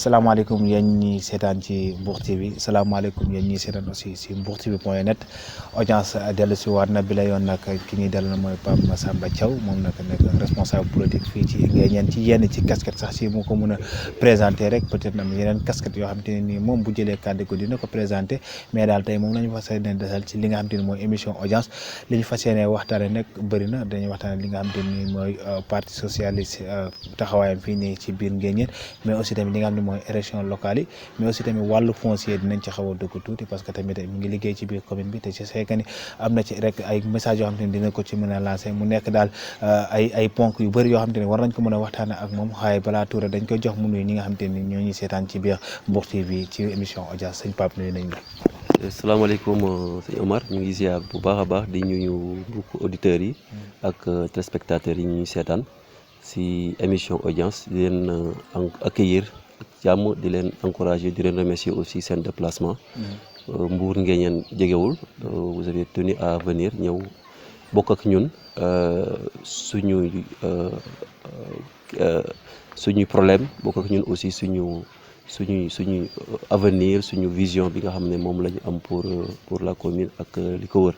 salaamaaleykum yéen ñi seetaan ci Mbour TV salaamaaleykum yéen ñi seetaan aussi si mbourtv.net audience dellu si waat na bi la yoon nag ki ñuy dellu na mooy Pape Massamba Thiaw moom nag nekk responsable politique fii ci Nguéniène ci yenn ci casquette sax si mu ko mën a présenté rek peut-être am yeneen casquette yoo xam te ne nii moom bu jëlee kàddu ko dina ko présenté mais daal tey moom la ñu fas yéene desal ci li nga xam te ne mooy émission audience li ñu fas yéene waxtaane nag bëri na dañuy waxtaane li nga xam te ne nii mooy parti socialiste taxawaayam fii nii ci biir Nguéniène mais aussi tamit li nga xam ne mooy élection locale yi mais aussi tamit wàllu foncier dinañ ci xaw a dugg tuuti parce que tamit mi ngi liggéey ci biir commune bi te ci seeka ni am na ci rek ay message yoo xam te ne dina ko ci mën a lancé mu nekk daal ay ponk yu bëri yoo xam te ne war nañ ko mën a waxtaane ak moom xaaye balaa tuura dañ koy jox mu nuyu ñi nga xam te ne ñoo ñuy seetaan ci biir Mbour TV ci émission audience sëñ Pape nuyu nañ la. salaamaaleykum sëñ Omar ñu ngi ziar bu baax a baax di ñuyu mbokku auditeurs yi ak téléspectateurs yi ñuy seetaan si émission audience di leen accueillir jàmm di leen encourager di leen remercier aussi seen déplacement. Mbour Nguéniène jegewul vous avez tenu à venir ñëw bokk ak ñun suñuy problème bokk ak ñun aussi suñu avenir suñu vision bi nga xam ne moom la ñu am pour la commune ak li ko wër.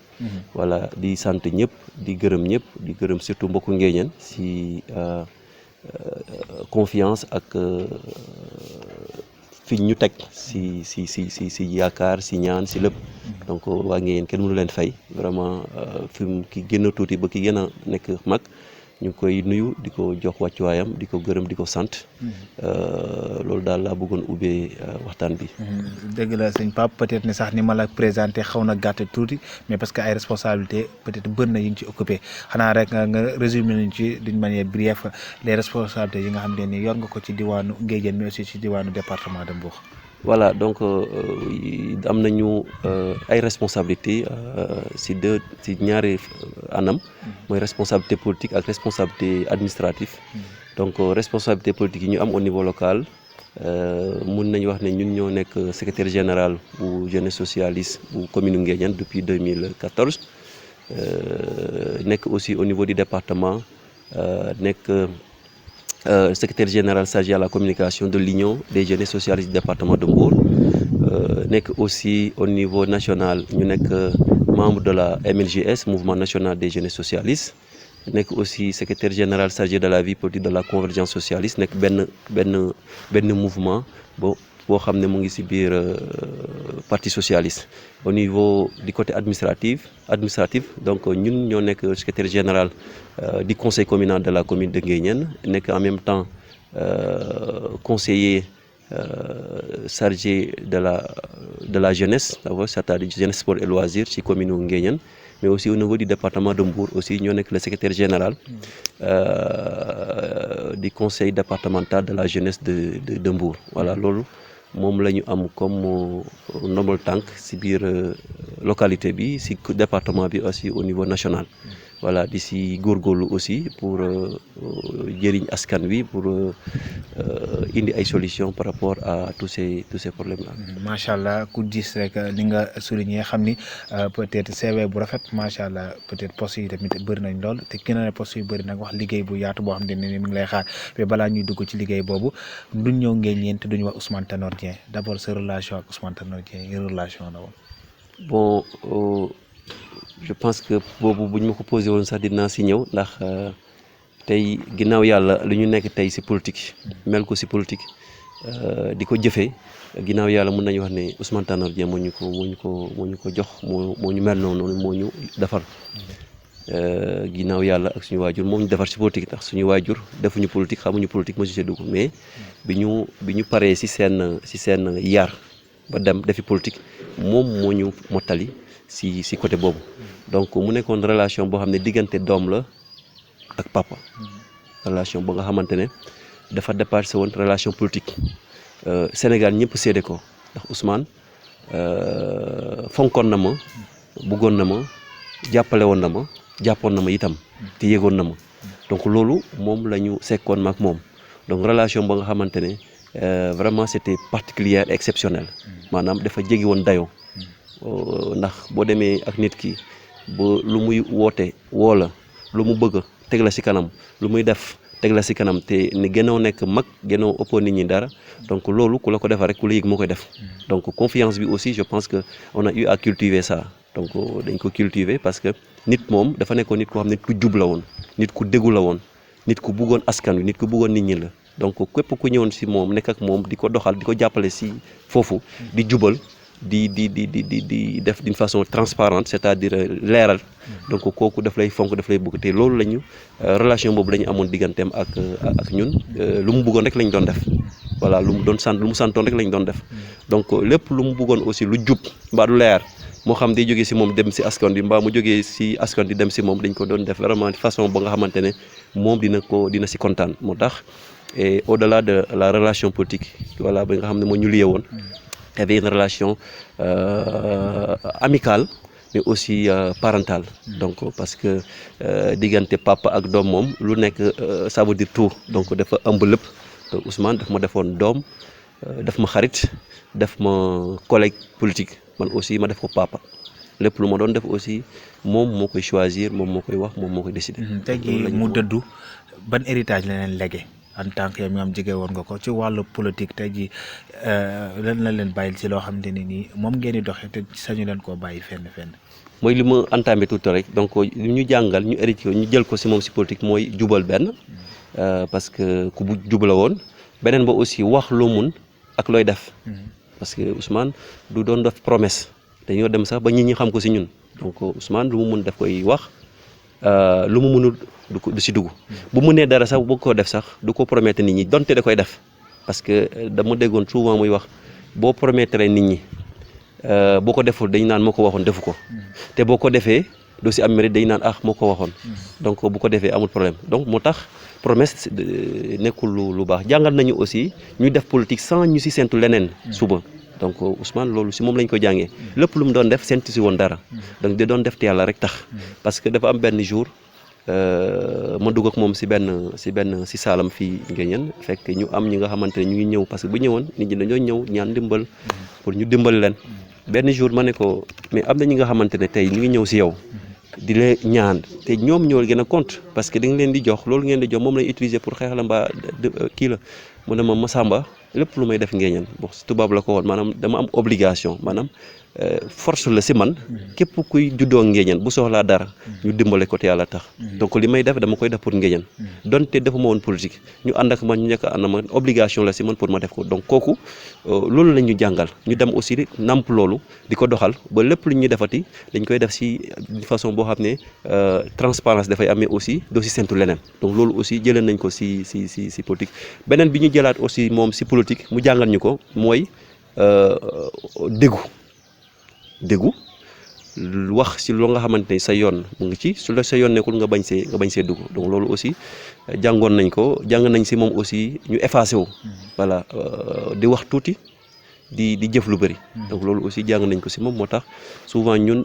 voilà di sant ñëpp di gërëm surtout mbokku Nguéniène si confiance ak fi ñu teg si yaakaar si ñaan si lépp donc waa Nguéniène kenn mënu leen fay vraiment fi mu ki gën a tuuti ba ki gën a nekk mag ñu ngi koy nuyu di ko jox wàccuwaayam di ko gërëm di ko sant loolu daal laa bëggoon ubbee waxtaan bi. dëgg la sëñ Pape peut-être ne sax ni ma la présenté xaw na gàtt tuuti mais parce que ay responsabilités peut-être bëri na yi ngi ci occupé xanaa rek nga résumé nañ ci d'une manière brève les responsabilités yi nga xam ne ni yor nga ko ci diwaanu Nguéniène mais aussi ci diwaanu département de Mbour. voilà donc am nañu ay responsabilités si ñaari anam mooy responsabilité politique ak responsabilité administrative donc responsabilité politique yi ñu am au niveau local mun nañu wax ne ñun ñoo nekk secrétaire général bu jeunesse socialiste bu commune Nguéniène depuis 2014 nekk aussi au niveau du département nekk secrétaire général chargé à la communication de l'Union des jeunes socialistes du département de Mbour nekk aussi au niveau national ñu nekk membre de la MLJS mouvement national des jeunes socialistes nekk aussi secrétaire général chargé de la vie politique de la convergence socialiste nekk benn mouvement boo xam ne mu ngi ci biir parti socialiste. Au niveau du côté administratif donc ñun ñoo nekk secrétaire général du conseil communal de la commune de Nguéniène nekk en même temps conseiller chargé de la jeunesse c'est-à-dire jeunesse sport et loisirs ci commune Nguéniène mais aussi au niveau du département de Mbour aussi ñoo nekk le secrétaire général du conseil départemental de la jeunesse de Mbour voilà loolu moom la ñu am comme ndombal tànk ci biir localité bi ci département bi aussi au niveau national voilà di ci góorgóorlu aussi pour jëriñ askan wi pour indi ay solutions par rapport à tous ces problèmes là. macha allah ku gis rek li nga souligné xam ni peut-être CV bu rafet macha allah peut-être postes yi tamit bëri nañ lool te gën a ne postes yu bëri nag wax liggéey bu yaatu boo xam ne ni mi ngi lay xaar mais balaa ñuy dugg ci liggéey boobu duñ ñëw Nguéniène te duñu wax Ousmane Tanor Dieng d'abord sa relation ak Ousmane Tanor Dieng yi relation la woon. bon je pense que boobu bu ñu ma ko posé woon sax dinaa si ñëw ndax tey ginnaaw yàlla lu ñu nekk tey si politique mel ko si politique di ko jëfee ginnaaw yàlla mën nañu wax ne Ousmane Tanor Dieng moo ñu ko jox moo ñu mel noonu moo ñu defar ginnaaw yàlla ak suñu waajur moo ñu defar si politique tax suñu waajur defuñu politique xamuñu politique mosu see dugg mais bi ñu paree si seen yar ba dem defi politique moom moo ñu mottali si côté boobu donc mu nekkoon relation boo xam ne diggante doom la ak papa relation boo nga xamante ne dafa dépassé woon relation politique Sénégal ñëpp séede ko ndax Ousmane fonkoon na ma bëggoon na ma jàppale woon na ma jàppoon na ma itam te yéegoon na ma donc loolu moom la ñu sekkoon ma ak moom donc relation boo nga xamante ne vraiment c'était particulière exceptionnel maanaam dafa jéggi woon dayoo ndax boo demee ak nit ki ba lu muy woote woo la lu mu bëgg teg la ci kanam lu muy def teg la si kanam te ni gënoo nekk mag gënoo ëppoo nit ñi dara donc loolu ku la ko defal rek ku la yëg moo koy def donc confiance bi aussi je pense que on a eu à cultiver ça donc dañ ko cultiver parce que nit moom dafa nekkoon nit koo xam ne nit ku jub la woon nit ku déggu la woon nit ku bëggoon askan wi nit ku bëggoon nit ñi la donc képp ku ñëwoon si moom nekk ak moom di ko doxal di ko jàppale si foofu di jubal di def d'une façon transparente c'est-à-dire leeral donc kooku daf lay fonk daf lay bëgg te loolu lañu relation boobu la ñu amoon digganteem ak ñun lu mu bëggoon rek lañ doon def voilà lu mu santoon rek lañ doon def donc lépp lu mu bëggoon aussi lu jub mbaa du leer moo xam day jógee si moom dem si askan bi mbaa mu jógee si askan di dem si moom dañ ko doon def vraiment façon ba nga xamante ne moom dina si kontaan moo tax et au-delà de la relation politique voilà ba nga xam ne moo ñu lié woon il y avait une relation amicale mais aussi parentale donc parce que diggante papa ak doom moom lu nekk ça veut dire tout donc dafa ëmb lépp Ousmane daf ma defoon doom daf ma xarit daf ma collègue politique man aussi ma def ko papa lépp lu ma doon def aussi moom moo koy choisir moom moo koy wax moom moo koy décider. tey jii mu dëddu ban héritage la leen légué en tant que yow mi am jege woon nga ko ci wàllu politique tey jii lan la leen bàyyil ci loo xamante ne nii moom ngeen di doxee te sañu leen koo bàyyi fenn. mooy li ma entamé tout rek donc li ñu jàngal ñu hérité ñu jël ko ci moom ci politique mooy jubal benn parce que ku bu jubala woon beneen ba aussi wax loo mun ak looy def. parce que Ousmane du doon def promesse dañoo dem sax ba nit ñi xam ko ci ñun donc Ousmane lu mu mun daf koy wax lu mu munul du ci dugg bu mu nee dara sax bu ko def sax du ko promettre nit ñi donte da koy def parce que dama déggoon souvent muy wax boo promettre nit ñi boo ko deful dañu naan moo ko waxoon defu ko te boo ko defee doo ci am mérite dañu naan moo ko waxoon donc bu ko defee amul problème donc moo tax promesse nekkul lu baax jàngal nañu aussi ñu def politique sans ñu ci sentu leneen suba donc Ousmane loolu ci moom lañ ko jàngee lépp lu mu doon def sentu ci woon dara donc da doon def te yàlla rek tax parce que dafa am benn jour ma dugg ak moom ci saalam fii Nguéniène fekk ñu am ñi nga xamante ne ñu ngi ñëw parce que bu ñëwoon nit ñi dañoo ñëw ñaan ndimbal pour ñu dimbal leen benn jour ma ne ko mais am na ñi nga xamante ne tey ñu ngi ñëw ci yow di la ñaan te ñoom ñoo gën a compte parce que da nga leen di jox loolu ngeen di jox moom lañ utiliser pour xeex la mbaa kii la mu ne ma Massamba lépp lu may def Nguéniène bon tubaab la ko woon maanaam dama am obligation maanaam force la ci man képp kuy juddoo Nguéniène bu soxlaa dara ñu dimbale ko te yàlla tax donc li may def dama koy def pour Nguéniène donte defuma woon politique ñu ànd ak man ñu nekk ànd ma obligation la ci man pour ma def ko donc kooku loolu la ñu jàngal ñu dem aussi namp loolu di ko doxal ba lépp lu ñuy defati dañ koy def ci façon boo xam ne transparence dafay amee aussi doo ci sentu leneen donc loolu aussi jëlee nañ ko ci politique beneen bi ñu jëlaat aussi moom ci politique mu jàngal ñu ko mooy déggu wax ci loo nga xamante ne sa yoon mu ngi ci su la sa yoon nekkul nga bañ see dugg donc loolu aussi jàng nañ ci moom aussi ñu effacé wu voilà di wax tuuti di jëf lu bëri donc loolu aussi jàng nañ ko ci moom moo tax souvent ñun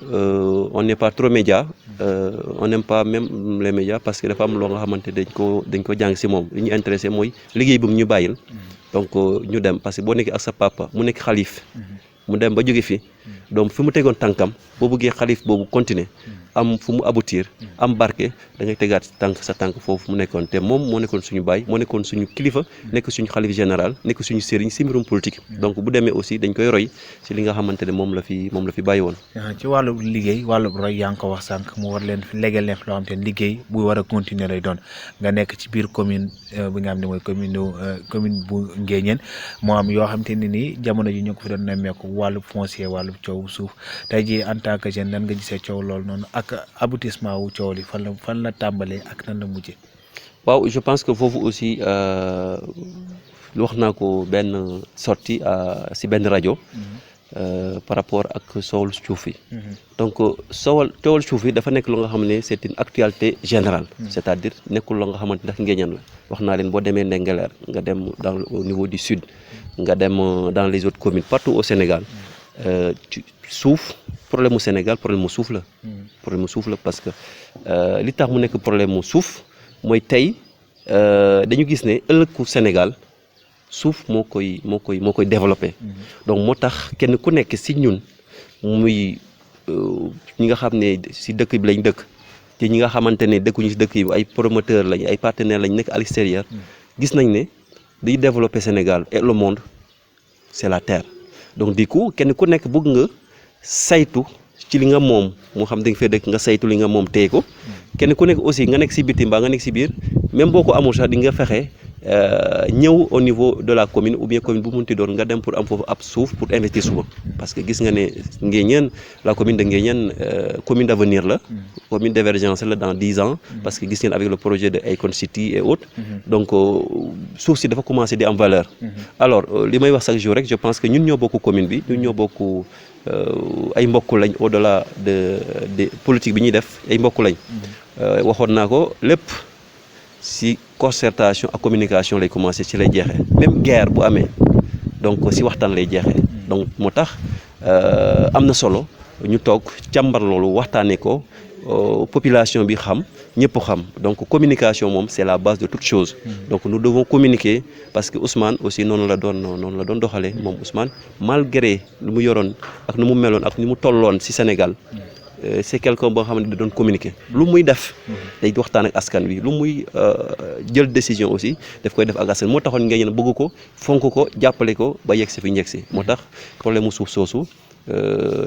on n'est pas trop média on n'aime pas même les médias parce que dafa am loo nga xamante dañ ko jàng ci moom li ñu intéressé mooy liggéey bu mu ñu bàyyil donc ñu dem parce que boo nekkee ak sa papa mu nekk xalif mu dem ba jóge fi donc fi mu tegoon tànkam boo bëggee xalif boobu continuer am fu mu aboutir am barke da ngay tegaat sa tànk foofu mu nekkoon te moom moo nekkoon suñu baay moo nekkoon suñu kilifa nekk suñu xalif général nekk suñu sëriñ ci mbirum politique donc bu demee aussi dañ koy roy ci li nga xamante ne moom la fi bàyyi woon. ci wàllu liggéey wàllu roy yaa ngi ko wax sànq mu war leen légal leen loo xam te ne liggéey bu war a continuer lay doon nga nekk ci biir commune bi nga xam ne mooy commune bu Nguéniène moo am yoo xam te ne nii jamono ji ñu ko fi doon nemmeeku wàllu foncier wàllu coow suuf tey jii en tant que jeune nan nga gisee coow loolu noonu ak aboutissement wu coow li fan la tàmbalee ak nan la mujjee. waaw je pense que foofu aussi wax naa ko benn sortie ci benn rajo par rapport ak soowal suuf yi donc coowal suuf yi dafa nekk lu nga xam ne c'est une actualité générale c'est-à-dire nekkul lu nga xamante ndax Nguéniène la wax naa leen boo demee Ndingler nga dem au niveau du sud nga dem dans les autres communes partout au Sénégal suuf problème mu Sénégal problème mu suuf la parce que li tax mu nekk problème mu suuf mooy tey dañu gis ne ëllëgu Sénégal suuf moo koy développé donc moo tax kenn ku nekk ci ñun muy ñi nga xam ne ci dëkk bi lañ dëkk te ñi nga xamante ne dëkkuñu si dëkk yi ay promoteurs lañ ay partenaires lañ nekk à l'extérieur gis nañ ne liy développer Sénégal et le monde c'est la terre donc du coup kenn ku nekk bëgg nga saytu ci li nga moom moo xam da nga fee dëkk nga saytu li nga moom téye ko kenn ku nekk aussi nga nekk si biti mbaa nga nekk si biir même boo ko amul sax di nga fexe ñëw au niveau de la commune ou bien commune bu munti doon nga dem pour am foofu ab suuf pour investir suba parce que gis nga ne Nguéniène la commune de Nguéniène commune d'avenir la commune d'émergence la dans 10 ans parce que gis ngeen avec le projet de Akon City et autres donc suuf si dafa commencer di am valeur alors li may wax chaque jour rek je pense que ñun ñoo bokk commune bi ñun ñoo bokk ay mbokk lañ au-delà de politique bi ñuy def ay mbokk lañ waxoon naa ko lépp si concertation ak communication lay commencer ci lay jeexee même guerre bu amee donc si waxtaan lay jeexee donc moo tax am na solo ñu toog càmbar loolu waxtaanee ko population bi xam ñëpp xam donc communication moom c'est la base de toute chose donc nous devons communiquer parce que Ousmane aussi noonu la doon doxalee moom Ousmane malgré lu mu yoroon ak nu mu meloon ak ni mu tolloon ci Sénégal c'est quelqu'un boo xam ne da doon communiquer lu muy def day waxtaan ak askan wi lu muy jël décision aussi daf koy def ak askan moo taxoon ngeen bëgg ko fonk ko jàppale ko ba yegg si fi njëkk si moo tax problème mu suuf soosu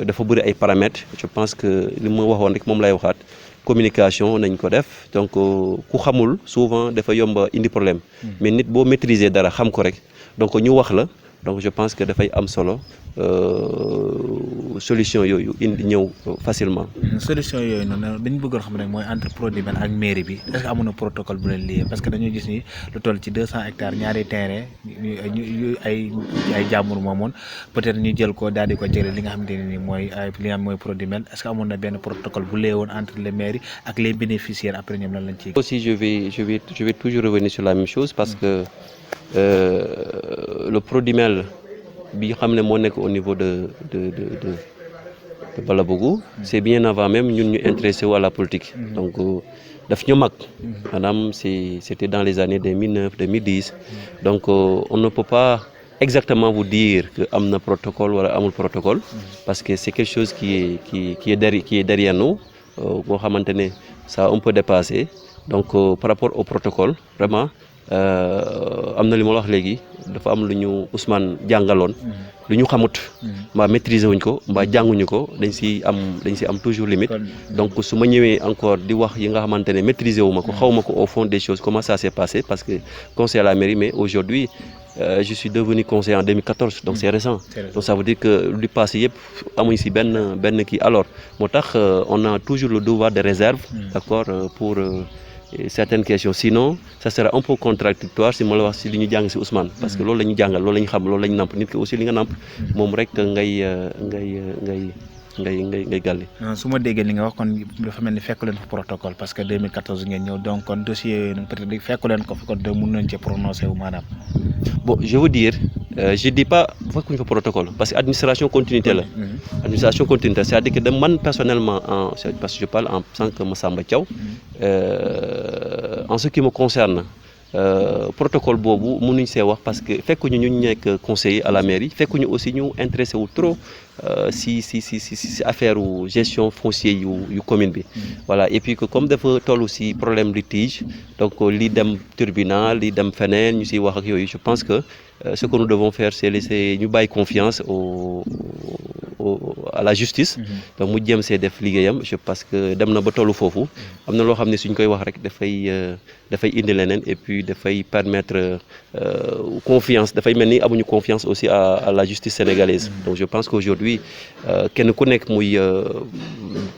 dafa bëri ay paramètres je pense que li ma waxoon rek moom lay waxaat communication nañ ko def donc ku xamul souvent dafa yomba indi problème mais nit boo maîtriser dara xam ko rek donc ñu wax la donc je pense que dafay am solo solution yooyu indi ñëw facilement. solution yooyu noonu dañu bëggoon xam rek mooy entre Prodimel ak mairie bi est-ce que amoon na protocole bu leen lié parce que dañoo gis ni lu toll ci 200 hectares ñaari terrain yu ay jàmbur moomoon peut-être ñu jël ko daal di ko jëlee li nga xamante ne nii mooy li nga xam mooy Prodimel est-ce que amoon na benn protocole bu lié woon entre les mairies ak les bénéficiaires après ñoom lan lañ ciy. aussi je vais toujours revenir sur la même chose parce que le Prodimel bi xam ne moo nekk au niveau de Balabougou c'est bien avant même ñun ñu intéressé wu à la politique donc daf ñu mag maanaam c'était dans les années 2009 2010 donc on ne peut pas exactement vous dire que am na protocole wala amul protocole parce que c'est quelque chose qui est derrière nous boo xamante ne ça a un peu dépassé donc par rapport au protocole vraiment am na li ma la wax léegi dafa am lu ñu Ousmane jàngaloon lu ñu xamut mbaa maîtriser wuñ ko mbaa jànguñu ko dañ si am toujours limite donc su ma ñëwee encore di wax yi nga xamante ne maîtriser wu ma ko xaw ma ko au fond des choses comment ça s'est passé parce que conseiller à la mairie mais aujourd'hui je suis devenu conseiller en 2014 donc c'est récent donc ça veut dire que lu passé yëpp amuñ si benn kii alors moo tax on a toujours le devoir de réserve d'accord pour certaines questions sinon ça sera un peu contradictoire si ma la wax si li ñu jàng si Ousmane parce que loolu la ñu jàngal loolu la ñu xam loolu la ñu namp nit ki aussi li nga namp moom rek ngay gàlli. su ma déggee li nga wax kon dafa mel ni fekk leen fa protocole parce que 2014 ngeen ñëw donc kon dossier peut-être fekk leen ko fa kon mën nañ ci prononcer wu maanaam. bon je veux dire je dis pas fekkuñ fa protocole parce que administration continuité la. administration continuité c'est-à-dire que man personnellement parce que je parle en tant que Massamba Thiaw en ce qui me concerne. Protocole boobu mënuñ see wax parce que fekkuñu ñu nekk conseiller à la mairie fekkuñu aussi ñu intéressé wu trop si affaire gestion foncier yu commune bi voilà et puis que comme dafa toll si problème litige donc li dem tribunal li dem feneen ñu siy wax ak yooyu je pense que ce que nous devons faire c'est laisser ñu bàyyi confiance à la justice donc mu jéem see def liggéeyam je pense que dem na ba tollu foofu am na loo xam ne suñ koy wax rek dafay indi leneen et puis dafay permettre confiance dafay mel ni amuñu confiance aussi à la justice sénégalaise donc je pense qu'aujourd'hui kenn ku nekk muy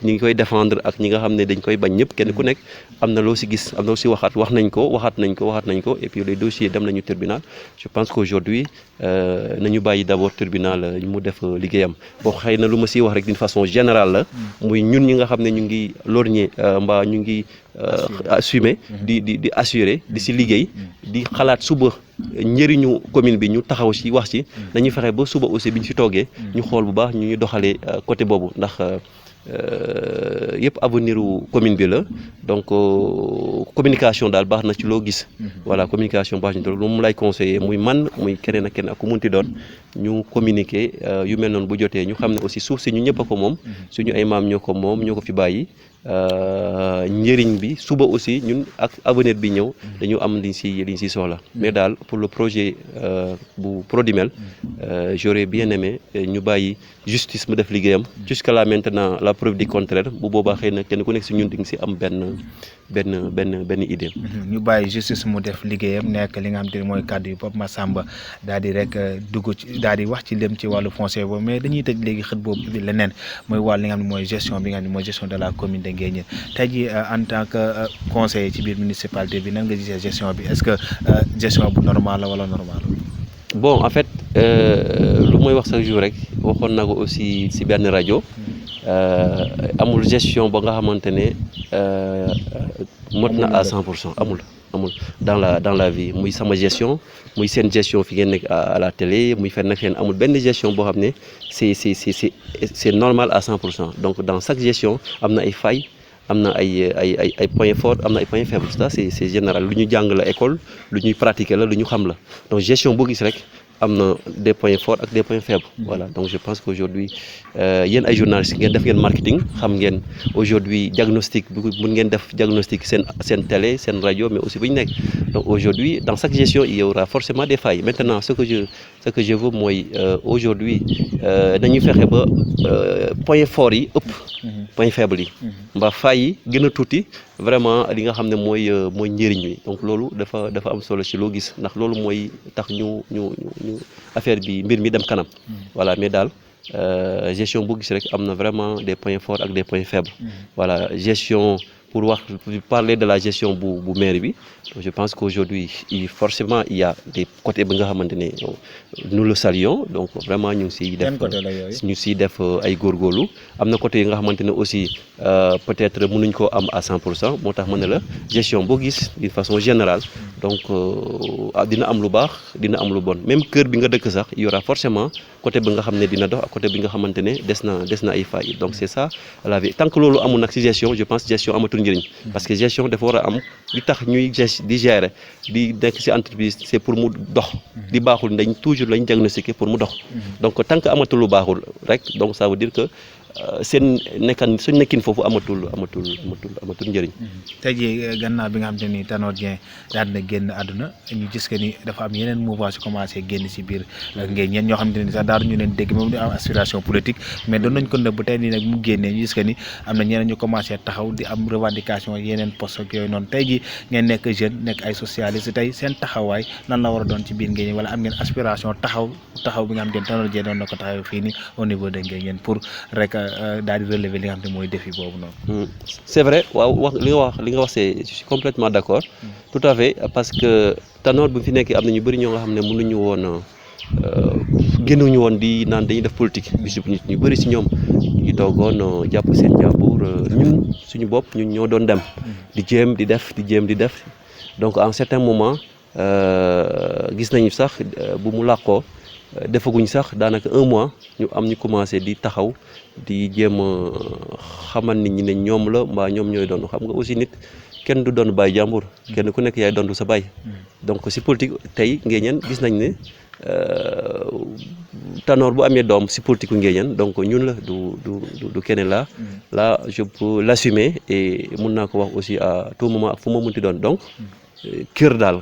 ñi ngi koy défendre ak ñi nga xam ne dañ koy bañ ñëpp kenn ku nekk am na loo si gis am na loo si waxaat nañ ko et puis les dossiers dem nañu tribunal je pense qu'aujourd'hui nañu bàyyi d'abord tribunal mu def liggéeyam boo xëy na lu ma siy wax rek d'une façon générale la muy ñun ñi nga xam ne ñu ngi lorgner mbaa ñu ngi assumer di assurer di si liggéey di xalaat suba njëriñu commune bi ñu taxaw ci wax ci dañuy fexe ba suba aussi bi ñu ci toogee ñu xool bu baax ñu doxalee côté boobu ndax yëpp avenir u commune bi la donc communication daal baax na ci loo gis voilà communication baax na ci lu mu lay conseiller muy man muy keneen ak ku munti doon ñu communiquer yu mel noonu bu jotee ñu xam ne aussi suuf si ñu ñëpp a ko moom suñu ay maam ñoo ko moom ñoo ko fi bàyyi njëriñ bi suba aussi ñun ak avenir bi ñëw dañu am liñ si soxla mais daal pour le projet bu Prodimel j'aurais bien aimé ñu bàyyi justice mu def liggéeyam jusqu'à là maintenant la preuve du contraire bu boobaa xëy na kenn ku nekk si ñun di nga si am benn idée. ñu bàyyi justice mu def liggéeyam nekk li nga xam te ne mooy kàddu yu Pape Massamba daal di rek dugg ci daal di wax ci lém ci wàllu foncier boobu mais dañuy tëj léegi xët boobu bi leneen mooy wàll li nga xam ne mooy gestion bi nga xam ne mooy gestion de la commune de Nguéniène tey jii en tant que conseiller ci biir municipalité bi nan nga gisee gestion bi est-ce que gestion bu normal la wala normal. Bon en fait lu mooy wax chaque jour rek waxoon na ko aussi si benn rajo amul gestion ba nga xamante ne mot na à 100% amul dans la vie muy sama gestion muy seen gestion fi ngeen nekk à la télé muy fenn ak fenn amul benn gestion boo xam ne c'est normal à 100%. Donc dans chaque gestion am na ay failles am na ay points forts am na ay points faibles ça c'est général lu ñu jàng la école lu ñuy pratiquer la lu ñu xam la donc gestion boo gis rek am na des points forts ak des points faibles. Voilà donc je pense qu'aujourd'hui yéen ay journalistes ngeen def ngeen marketing xam ngeen aujourd'hui diagnostic mun ngeen def diagnostic seen télé seen rajo mais aussi bu ñu nekk donc aujourd'hui dans chaque gestion il y aura forcément des failles. Maintenant ce que je veux mooy aujourd'hui dañuy fexe ba points forts yi ëpp points faibles yi mbaa failles yi gën a tuuti vraiment li nga xam ne mooy njëriñ bi donc loolu dafa am solo ci loo gis ndax loolu mooy tax ñu affaire bi mbir mi dem kanam. Voilà mais daal gestion bu gis rek am na vraiment des points forts ak des points faibles. Voilà gestion pour parler de la gestion bu mairie bi je pense qu'aujourd'hui forcément il y a des côtés bi nga xamante ne nous le saluons donc vraiment ñu ngi siy def ay góorgóorlu am na côté yi nga xamante ne aussi peut-être mënuñ koo am à 100% moo tax ma ne la gestion boo gis d'une façon générale donc dina am lu baax dina am lu bon même kër bi nga dëkk sax il y aura forcément côté bi nga xam ne dina dox ak côté bi nga xamante ne des na ay failles donc c'est ça la vie tant que loolu amul nag ci gestion je pense gestion amatul njëriñ parce que gestion dafa war a am li tax ñuy di gérer di nekk ci entreprise c'est pour mu dox di baaxul dañ toujours lañ diagnostiquer pour mu dox donc tant que amatul lu baaxul rek donc ça veut dire que suñ nekkin foofu amatul njëriñ. tey jii gannaaw bi nga xam te ni Tanor Dieng daal na génn àdduna ñu gis que ni dafa am yeneen mouvement su commencé génn ci biir Nguéniène ñoo xam te ni sax daal ñu leen dégg moom di am aspiration politique mais doon nañ ko nëbb tey nii nag mu génnee ñu gis que ni am na ñeneen ñu commencé taxaw di am revendication yeneen poste ak yooyu noonu tey jii ngeen nekk jeune nekk ay socialiste tey seen taxawaay nan la war a doon ci biir Nguéniène wala am ngeen aspiration taxaw bi nga xam te ni Tanor Dieng doon na ko taxaw fii nii au niveau de Nguéniène pour rek daal di relever li nga xam ne mooy défi boobu noonu. C'est vrai waaw li nga wax je suis complètement d'accord. Tout à fait parce que Tanor bu fi nekkee am na ñu bëri ñoo nga xam ne mënuñu woon génnuñu woon di naan dañuy def politique ñu bëri ci ñoom ñu toogoon jàpp seen jàmbur ñun suñu bopp ñun ñoo doon dem di jéem di def donc à un certain moment gis nañu sax bu mu làqoo defaguñ sax daanaka 1 mois ñu commencé di taxaw di jéem a xamal nit ñi ne ñoom la mbaa ñoom ñooy doon xam nga aussi nit kenn du doon bàyyi jàmbur kenn ku nekk yaay doon sa baay donc ci politique tey Nguéniène gis nañ ne Tanor bu amee doom ci politique Nguéniène donc ñun la du keneen là je peux l'assumer et mun naa ko wax aussi à tout moment ak fu ma munti doon donc kër daal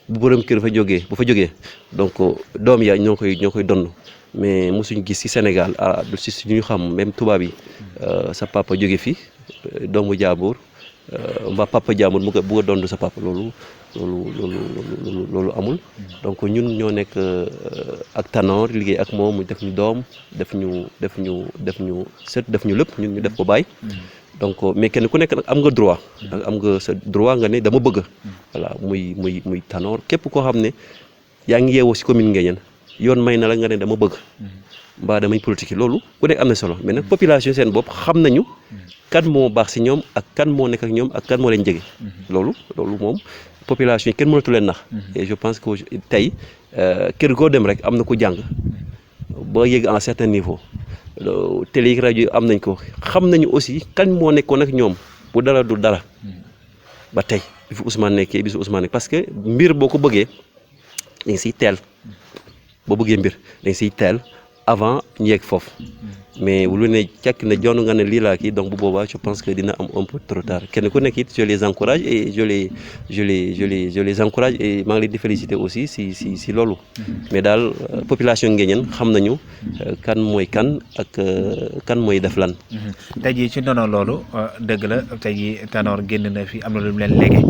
bu borom kër bu fa jógee donc doom yaa ñoo koy donn mais mosuñu gis ci Sénégal du ci ñu xam même tubaab yi sa papa jóge fi doomu jaambur mbaa papa jaambur mu ko bëgg a donn sa papa loolu amul donc ñun ñoo nekk ak Tanor liggéey ak moom mu def ñu doom def ñu sët def ñu lépp ñun ñu def ko baay donc mais kenn ku nekk nag am nga droit am nga sa droit nga ne dama bëgg voilà muy Tanor képp koo xam ne yaa ngi yeewoo ci commune Nguéniène yoon may na la nga ne dama bëgg mbaa damay politique loolu ku nekk am na solo mais nag population seen bopp xam nañu kan moo baax ci ñoom ak kan moo nekk ak ñoom ak kan moo leen jege loolu moom population yi kenn mënatu leen nax et je pense que tey kër goo dem rek am na ku jàng ba yegg à un certain niveau télé yi rajo yi am nañ ko xam nañu aussi kan moo nekkoon ak ñoom bu dara du dara ba tey bi fi Ousmane nekkee parce que mbir boo ko bëggee dañ siy teel boo bëggee mbir dañ siy teel avant ñu yegg foofu mais lu ne càkk ne jonn nga ne lii laa kii donc bu boobaa je pense que dina am un peu trop tard kenn ku nekk it je les encourage et je les encourage et maa ngi leen di féliciter aussi si loolu mais daal population Nguéniène xam nañu kan mooy kan ak kan mooy def lan. tey jii ci ndono loolu dëgg la tey jii Tanor génn na fi am na lu mu leen léegi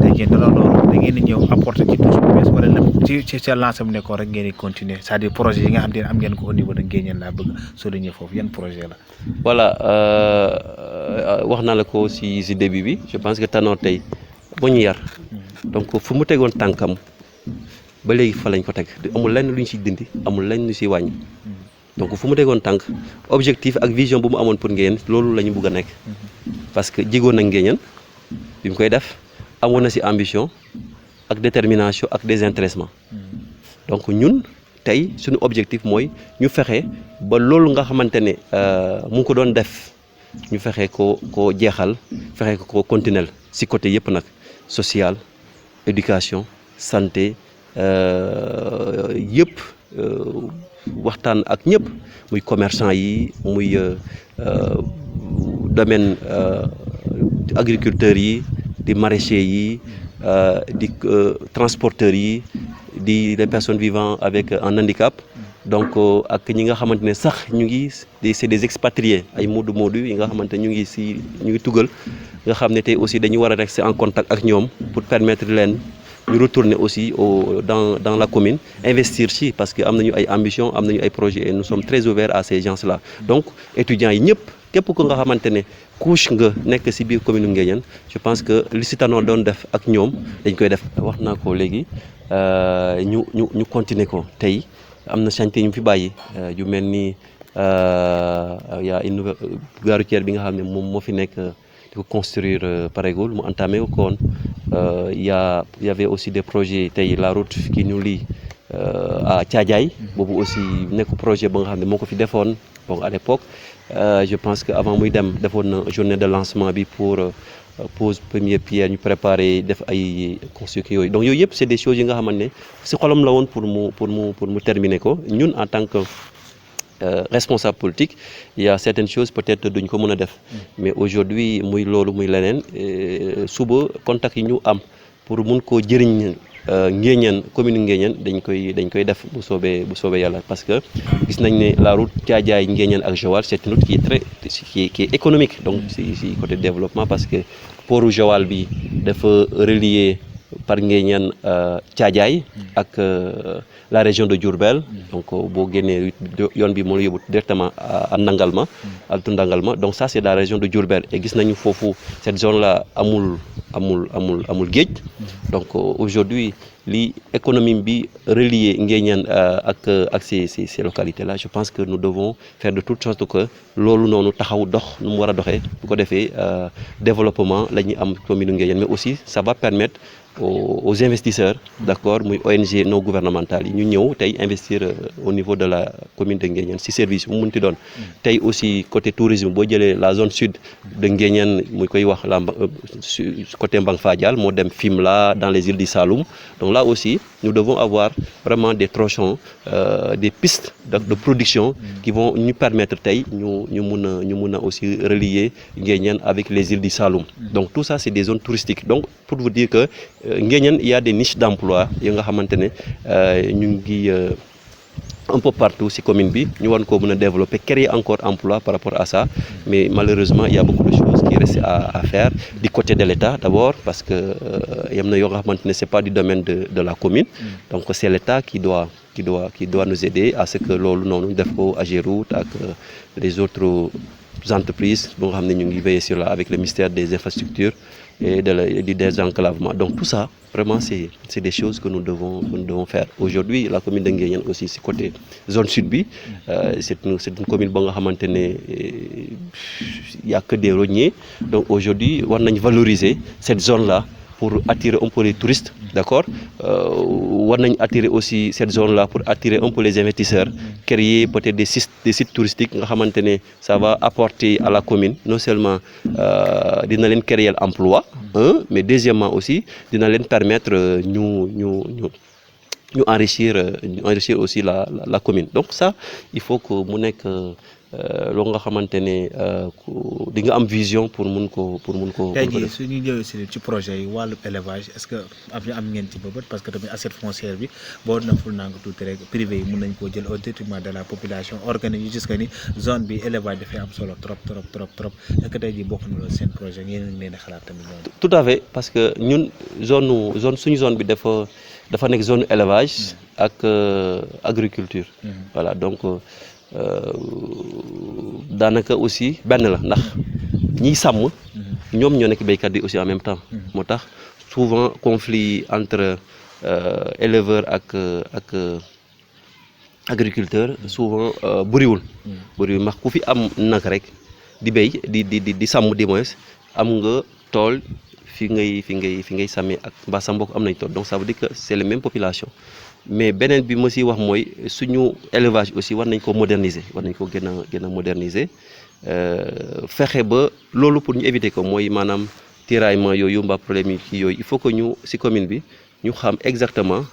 tey jii ndono loolu da ngeen di ñëw apporter ci touche bu bees wala lépp ci sa lancé mu nekkoon rek ngeen di continuer c'est-à-dire projet yi nga xam te ne am ngeen ko au niveau de Nguéniène laa bëgg souligner foofu yan projet la. voilà wax naa la ko si début bi je pense que Tanor tey boo ñu yar donc fu mu tegoon tànkam ba léegi fa lañ ko teg amul lenn lu ñu si dindi amul lenn lu si wàññi donc fu mu tegoon tànk objectif ak vision bu mu amoon pour Nguéniène loolu la ñu bëgg a nekk parce que jigoon na Nguéniène bi mu koy def amoon na si ambition ak détermination ak désintéressement donc ñun tey suñu objectif mooy ñu fexe ba loolu nga xamante ne mu ngi ko doon def ñu fexe ko jeexal fexe ko continuer si côté yëpp nag social éducation santé yëpp waxtaan ak ñëpp muy commerçant yi muy domaine agriculteurs yi di maraîchers yi di transporteurs yi di les personnes vivant avec un handicap donc ak ñi nga xamante ne sax ñu ngi c'est des expatriés ay moodu yi nga xamante ñu ngi tugal nga xam ne tey aussi dañu war a rester en contact ak ñoom pour permettre leen ñu retourner aussi dans la commune investir ci parce que am nañu ay ambition am nañu ay projets et nous sommes très ouverts à ces gens-là donc étudiants yi ñëpp képp ko nga xamante ne couche nga nekk ci biir commune Nguéniène je pense que li ci Tanor doon def ak ñoom dañ koy def wax naa ko léegi ñu continuer ko tey am na chantier ñu fi bàyyi yu mel ni yaa une nouvelle gare routière bi nga xam ne moom moo fi nekk di ko construire pareegul mu entamé ko woon y avait aussi des projets tey la route qui nous lie à Thiadiaye boobu aussi nekk projet ba nga xam ne moo ko fi defoon bon à l'époque je pense que avant muy dem defoon na journée de lancement bi pour pose première pierre ñu préparer def ay construction yooyu donc yooyu yëpp c'est des choses yi nga xamante ne si xolam la woon pour mu terminer ko ñun en tant que responsable politique il y a certaines choses peut-être duñ ko mën a def mais aujourd'hui muy loolu muy leneen suba contact yi ñu am pour mun koo jëriñ Nguéniène commune Nguéniène dañ koy def bu soobee yàlla parce que gis nañ ne la route Thiadiaye Nguéniène ak Joal c'est une route qui est économique donc si côté développement parce que port Joal bi dafa relier par Nguéniène Thiadiaye ak la région de Diourbel donc boo génnee yoon bi moo la yóbbu directement à Ndangalma altu Ndangalma donc ça c'est la région de Diourbel et gis nañu foofu cette zone là amul géej donc aujourd'hui li économie bi relier Nguéniène ak ces localités là je pense que nous devons faire de toute sorte que loolu noonu taxaw dox nu mu war a doxee bu ko defee développement la ñuy am commune Nguéniène mais aussi ça va permettre aux investisseurs d'accord muy ONG non gouvernementales yi ñu ñëw tey investir au niveau de la commune de Nguéniène si service bu mu munti doon tey aussi côté tourisme boo jëlee la zone sud de Nguéniène muy koy wax la côté Mbang Fadial moo dem Fimela dans les îles du Saloum donc là aussi nous devons avoir vraiment des tronçons des pistes de production qui vont nous permettre tey ñu mun a aussi relier Nguéniène avec les îles du Saloum donc tout ça c'est des zones touristiques donc pour vous dire que Nguéniène il y a des niches d'emploi yi nga xamante ne ñu ngi un peu partout ci commune bi ñu war koo mën a développer créer encore emploi par rapport à ça mais malheureusement il y a beaucoup de choses qui restent à faire du côté de l'État d'abord parce que yam na yoo nga xamante ne c'est pas du domaine de la commune donc c'est l'État qui doit nous aider à ce que loolu noonu def ko AGEROUTE ak les autres entreprises bu nga xam ne ñu ngi veiller sur là avec le ministère des infrastructures et du désenclavement donc tout ça vraiment c'est des choses que nous devons faire aujourd'hui la commune de Nguéniène aussi si côté zone sud bi c'est une commune ba nga xamante ne y a que des rogniers donc aujourd'hui war nañ valoriser cette zone là pour attirer un peu les touristes d'accord war nañ attirer aussi cette zone là pour attirer un peu les investisseurs créer peut-être des sites touristiques nga xamante ne ça va apporter à la commune non seulement dina leen créer emploi mais deuxièmement aussi dina leen permettre ñu ñu enrichir aussi la commune. Donc ça il faut que mu nekk loo nga xamante ne di nga am vision pour mun ko tey jii su ñu ñëwee ci projet yi wàllu élevage est-ce que am ngeen ci bëbët parce que tamit assiette foncière bi boo naful naa nga tuuti rek privé yi mun nañ koo jël au détriment de la population organique ñu gis que ni zone bi élevage dafay am solo trop est-ce que tey jii bokk na loolu seen projet ngeen ngi leen di xalaat tamit noonu. tout à fait parce que ñun suñu zone bi dafa nekk zone élevage ak agriculture. Voilà donc daanaka aussi benn la ndax ñiy sàmm ñoom ñoo nekk béykat yi aussi en même temps. moo tax souvent conflit entre éleveur ak agriculteur souvent bëriwul ndax ku fi am nag rek di béy di sàmm di moins am nga tool fi ngay sàmmee ak mbaa sa mbokk am nañ tool donc ça veut dire que c'est les mêmes populations. Mais beneen bi ma si wax mooy suñu élevage aussi war nañ ko moderniser war nañ ko gën a moderniser fexe ba loolu pour ñu éviter ko mooy maanaam tiraillement yooyu mbaa problème yi kii yooyu il faut que ñu si commune bi ñu xam exactement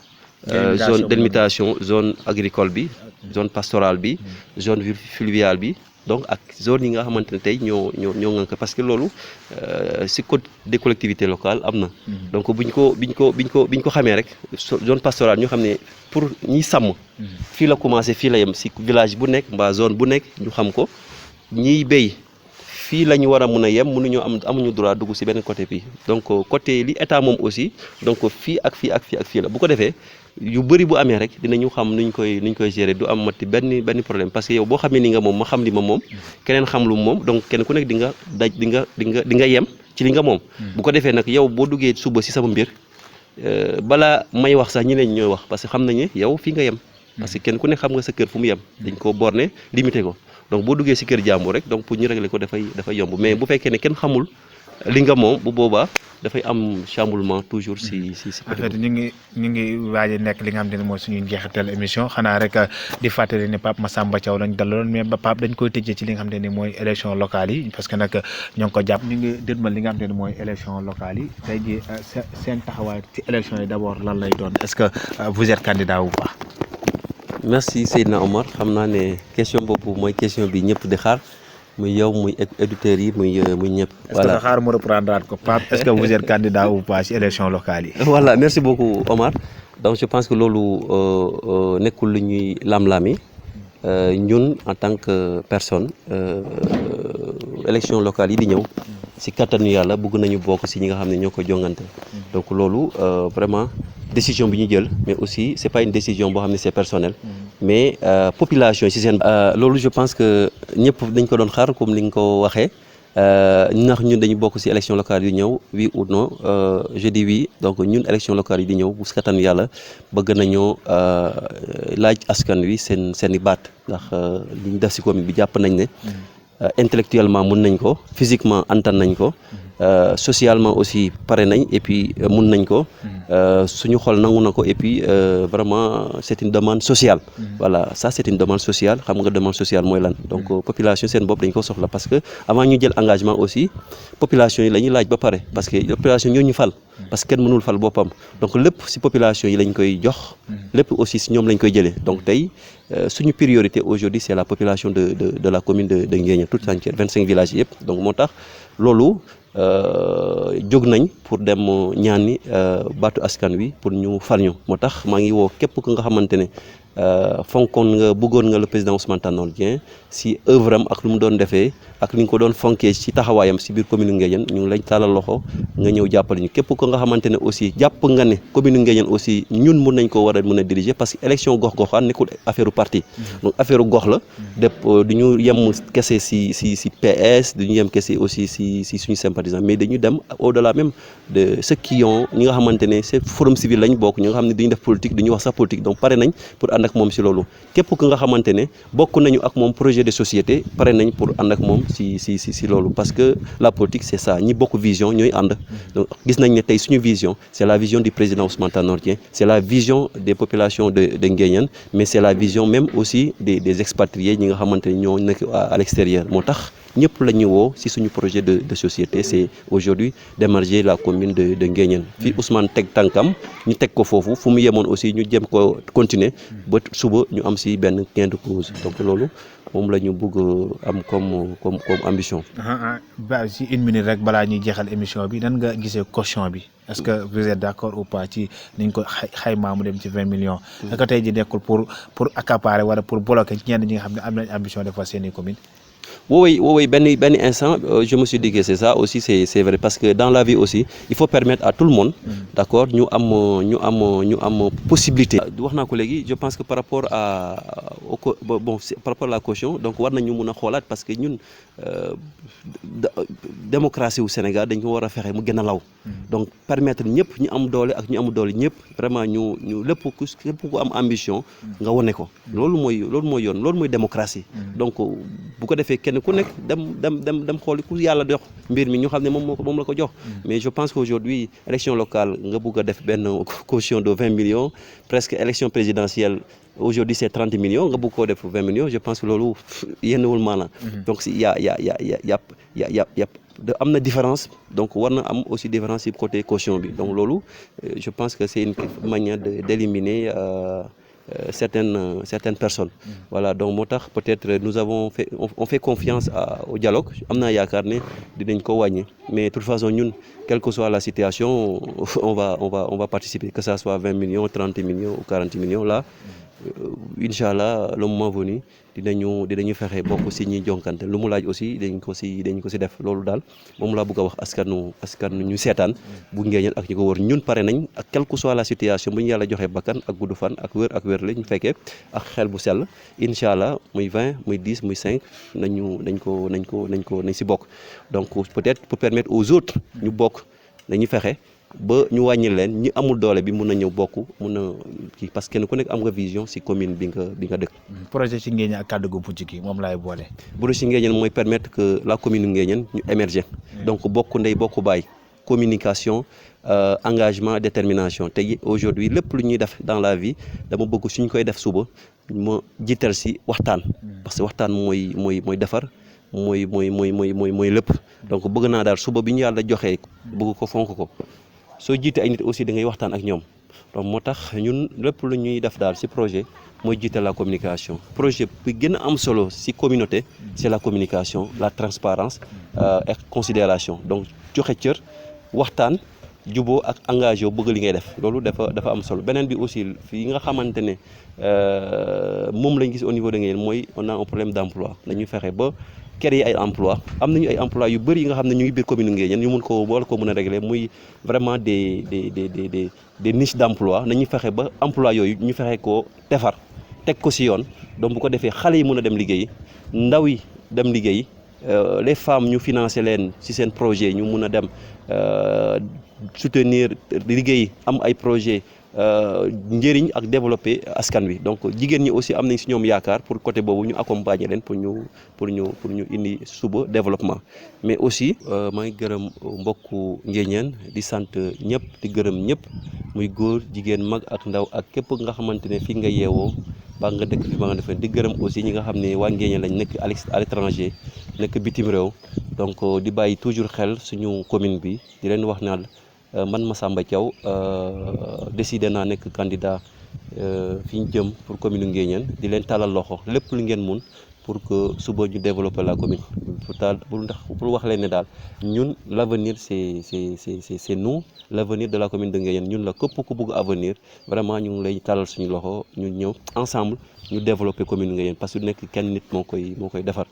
zone délimitation zone agricole bi zone pastorale bi zone fluviale bi donc ak zone yi nga xamante ne tey ñoo ngànk parce que loolu si code des collectivités locales am na. donc biñ ko xamee rek zone pastorale ñu xam ne pour ñiy sàmm. fii la commencé fii la yem si village bu nekk mbaa zone bu nekk ñu xam ko ñiy béy fii la ñu war a mun a yem amuñu droit dugg si benn côté bi donc côté li état moom aussi donc fii ak fii la bu ko defee. yu bëri bu amee rek dinañu xam nuñ koy gérer du am mati benn problème parce que yow boo xamee ni nga moom ma xam li ma moom keneen xam lu moom donc kenn ku nekk di nga yem ci li nga moom. bu ko defee nag yow boo duggee suba si sama mbir balaa may wax sax ñeneen ñooy wax parce que xam nañ ne yow fii nga yem. parce que kenn ku nekk xam nga sa kër fu mu yem. dañ koo borné limité ko donc boo duggee si kër jàmbur rek donc pour ñu régler ko dafay yomb mais bu fekkee ne kenn xamul li nga moom bu boobaa. dafay am chamboulement toujours si en fait ñu ngi waaj a nekk li nga xam ne mooy suñu njeexital émission xanaa rek di fàttali ne Pape Massamba Thiaw lañ dalaloon mais Pape dañ koy tëjee ci li nga xam ne mooy élection locale yi parce que nag ñoo ngi ko jàpp ñu ngi dëdmal li nga xam ne mooy élection locale yi tey jii seen taxawaay ci élection yi d'abord lan lay doon est-ce que vous êtes candidat ou pas. merci Seydina Omar xam naa ne question boobu mooy question bi ñëpp di xaar. muy yow muy éditeurs yi muy ñëpp. voilà est-ce que xaar mu reprendre ko Pape est-ce que vous êtes candidat ou pas ci élection locale yi. voilà merci beaucoup Omar donc je pense que loolu nekkul lu ñuy lam-lami ñun en tant que personne élection locale yi di ñëw ci kattanu yàlla bëgg nañu bokk ci ñi nga xam ne ñoo ko jongante donc loolu vraiment décision bi ñu jël mais aussi c'est pas une décision boo xam ne c'est personnel. mais population ci seen. loolu je pense que ñëpp dañ ko doon xaar comme li nga ko waxee ndax ñun dañu bokk ci élection locale yu ñëw oui ou non je dis oui donc ñun élection locale yi di ñëw bu kattanu yàlla bëgg nañoo laaj askan wi seen i baat ndax li ñu def ci commune bi jàpp nañ ne intellectuellement mun nañ ko physiquement antan nañ ko. Socialement aussi pare nañ et puis mun nañ ko suñu xol nangu na ko et puis vraiment c'est une demande sociale. Voilà ça c'est une demande sociale xam nga demande sociale mooy lan donc population seen bopp dañ ko soxla parce que avant ñu jël engagement aussi population yi la ñuy laaj ba pare parce que population ñoo ñu fal parce que kenn mënul fal boppam donc lépp ci population yi lañ koy jox lépp aussi ci ñoom lañ koy jëlee donc tey suñu priorité aujourd'hui c'est la population de la commune de Nguéniène toute entière 25 villages yëpp donc moo tax loolu jóg nañ pour dem ñaani baatu askan wi pour ñu fal ñu moo tax maa ngi woo képp ku nga xamante ne fonkoon nga bëggoon nga le président Ousmane Tanor Dieng si œuvre am ak lu mu doon defee ak li nga ko doon fonkee ci taxawaayam si biir commune Nguéniène ñu ngi lañ tàllal loxo nga ñëw jàppale ñu képp ko nga xamante ne aussi jàpp nga ne commune Nguéniène aussi ñun mun nañ ko war a mën a diriger parce que élection gox-goxaan nekkul affaire parti donc affaire gox la dépp du ñu yem kese si PS du ñu yem kese aussi si suñu sympathisants mais dañu dem au-delà même de ceux qui ont ñi nga xamante ne c'est forum civil lañ bokk ñi nga xam ne dañuy def politique dañuy wax sax politique donc pare nañ pour ànd ak moom si loolu képp ku nga xamante ne bokk nañu ak moom projet de société pare nañ pour ànd ak moom si loolu parce que la politique c'est ça ñi bokk vision ñooy ànd donc gis nañ ne tey suñu vision c'est la vision du président Ousmane Tanor Dieng c'est la vision des populations de Nguéniène mais c'est la vision même aussi des expatriés ñi nga xamante ne ñoo nekk à l'extérieur moo tax ñëpp la ñu woo si suñu projet de société c'est aujourd'hui d'émerger la commune de Nguéniène fii Ousmane teg tànkam ñu teg ko foofu fu mu yemoon aussi ñu jëm ko continuer ba suba ñu am si benn gain de cause donc loolu moom la ñu bëgg am comme ambition. ba si une minute rek balaa ñuy jeexal émission bi nan nga gisee caution bi est-ce que vous êtes d'accord ou pas ci niñ ko xaymaa mu dem ci 20 millions. est-ce que tey ji nekkul pour accaparer wala pour bloquer ñenn ñi nga xam ne am nañ ambition defar seeni commune. Oui, ben instant, je me suis dit que c'est ça aussi, c'est vrai, parce que dans la vie aussi, il faut permettre à tout le monde, d'accord, nous avons possibilité. Je pense que par rapport à la caution, donc nous avons parce que nous, démocratie au Sénégal, nous devons faire donc permettre ñëpp ñu am doole ak ñu am doole ñëpp vraiment ñu lépp ku am ambition nga wone ko loolu mooy yoon loolu mooy démocratie donc bu ko defee kenn ku nekk dem xool ku yàlla jox mbir mi ñu xam ne moom la ko jox mais je pense qu'aujourd'hui élection locale nga bëgg a def benn caution de 20 millions presque élection présidentielle aujourd'hui c'est 30 millions nga bëgg koo def 20 millions je pense que loolu yennwul maanaam donc il y a am na différence donc war na am aussi différence ci côté caution bi donc loolu je pense que c'est une manière d'éliminer certaines personnes voilà donc moo tax peut-être on fait confiance au dialogue am naa yaakaar ne dinañ ko wàññi mais de toute façon ñun quelle que soit la situation on va participer que ça soit 20 millions 30 millions ou 40 millions là Inch'Allah le moment venu dinañu fexe bokk si ñi jonkante lu mu laaj aussi dañ ko si def loolu daal moom laa bëgg a wax askanu ñu seetaan bu Nguéniène ak ñu ko wër ñun pare nañ ak quelle que soit la situation bu ñu yàlla joxee bakkan ak gudd fan ak wér la ñu fekkee ak xel bu sell Inch'Allah muy 20 muy 10 muy 5 nañ si bokk donc peut-être pour permettre aux autres ñu bokk nañu fexe ba ñu wàññi leen ñi amul doole bi mun a ñëw bokk mun a kii parce que kenn ku nekk am nga vision ci commune bi nga dëkk. projet ci Nguéniène ak kàddu gu mujj gi moom laay boole. projet ci Nguéniène mooy permettre que la commune Nguéniène ñu émerger. donc bokk ndey bokk baay communication engagement détermination te aujourd'hui lépp lu ñuy def dans la vie dama bëgg suñ koy def suba ma jiital ci waxtaan. parce que waxtaan mooy defar. mooy lépp donc bëgg naa daal suba bi ñu yàlla joxee bëgg ko fonk ko soo jiite ay nit aussi da ngay waxtaan ak ñoom donc moo tax ñun lépp lu ñuy def daal ci projet mooy jiite la communication projet bi gën a am solo ci communauté c'est la communication la transparence et considération donc joxe cër waxtaan juboo ak engagé bëgg li ngay def loolu dafa am solo beneen bi aussi fii nga xamante ne moom lañ gis au niveau de Nguéniène mooy on a un problème d'emploi dañuy fexe ba créer ay emploi am nañu ay emploi yu bëri yi nga xam ne ñu ngi biir commune Nguéniène ñu mun ko mën a régler muy vraiment des niches d'emploi nañu fexe ba emploi yooyu ñu fexe koo defar teg ko ci yoon donc bu ko defee xale yi mën a dem liggéey ndaw yi dem liggéey les femmes ñu financer leen ci seen projet ñu mun a dem soutenir liggéey am ay projet njëriñ ak développer askan wi donc jigéen ñi aussi am nañ ci ñoom yaakaar pour côté boobu ñu accompagner leen pour ñu indi suba développement mais aussi maa ngi gërëm mbokku Nguéniène di sant ñëpp di gërëm ñëpp muy góor jigéen mag ak ndaw ak képp nga xamante ne fii nga yeewoo ba nga dëkk fi ba nga defee di gërëm aussi ñi nga xam ne waa Nguéniène lañ nekk à l'étranger nekk bitim réew donc di bàyyi toujours xel suñu commune bi di leen wax naan man Massamba Thiaw décidé naa nekk candidat fi ñu jëm pour commune Nguéniène di leen talal loxo lépp lu ngeen mun pour que suba ñu développer la commune pour wax leen ne daal ñun l'avenir c'est nous l'avenir de la commune de Nguéniène ñun la képp ku bëgg avenir vraiment ñu ngi lay talal suñu loxo ñu ñëw ensemble ñu développer commune Nguéniène parce que du nekk kenn nit moo koy defar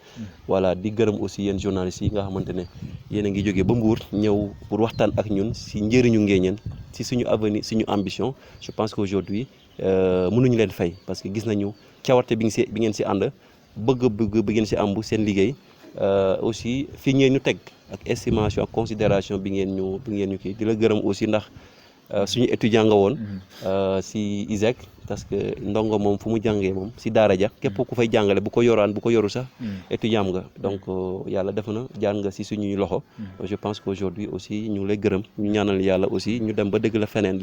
voilà di gërëm aussi yéen journalistes yi nga xamante ne yéen a ngi jógee ba Mbour ñëw pour waxtaan ak ñun ci njëriñu Nguéniène ci suñu avenir suñu ambition je pense qu'aujourd'hui mënuñu leen fay parce que gis nañu cawarte bi ngeen ci ànd bëgg bi ngeen ci ambu seen liggéey aussi fii ngeen ñu teg ak estimation ak considération bi ngeen ñu kii di la gërëm aussi ndax suñu étudiant nga woon ci ISEC parce que ndongo moom fu mu jàngee moom ci daara ja képp ku fay jàngale bu ko yoru sax étudiant nga donc yàlla def na jaar nga ci suñuy loxo je pense qu'aujourd'hui aussi ñu ngi lay gërëm ñu ñaanal yàlla aussi ñu dem ba dëgg la feneen